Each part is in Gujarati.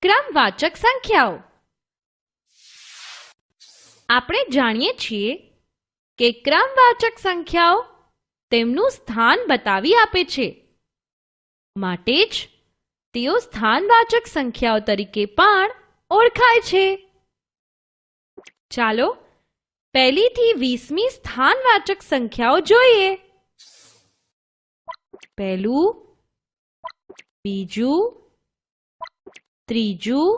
ક્રમવાચક સંખ્યાઓ. આપણે જાણીએ છીએ કે ક્રમવાચક સંખ્યાઓ તેમનું સ્થાન બતાવી આપે છે, માટે જ તેઓ સ્થાનવાચક સંખ્યાઓ તરીકે પણ ઓળખાય છે. ચાલો પહેલીથી 20મી સ્થાનવાચક સંખ્યાઓ જોઈએ. પહેલું, બીજું, ત્રીજું,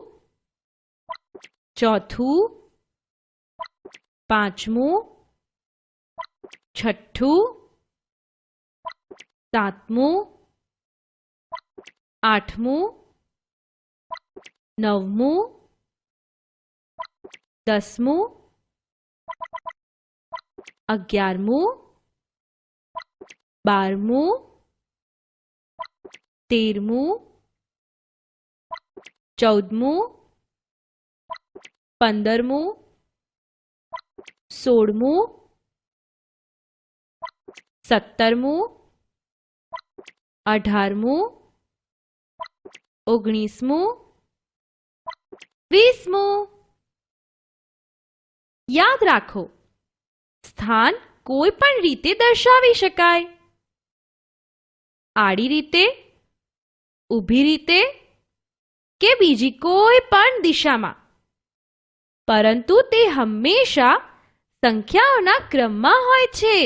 ચોથું, પાંચમું, છઠ્ઠું, સાતમું, આઠમું, નવમું, 10મું, 11મું, 12મું, 13મું, 14મું, 15મું, 16મું, 17મું, 18મું, 19મું, 20મું. યાદ રાખો, સ્થાન કોઈ પણ રીતે દર્શાવી શકાય. આડી રીતે, ઊભી રીતે કે બીજી કોઈ પણ દિશામાં, પરંતુ તે હંમેશા સંખ્યાઓના ક્રમમાં હોય છે.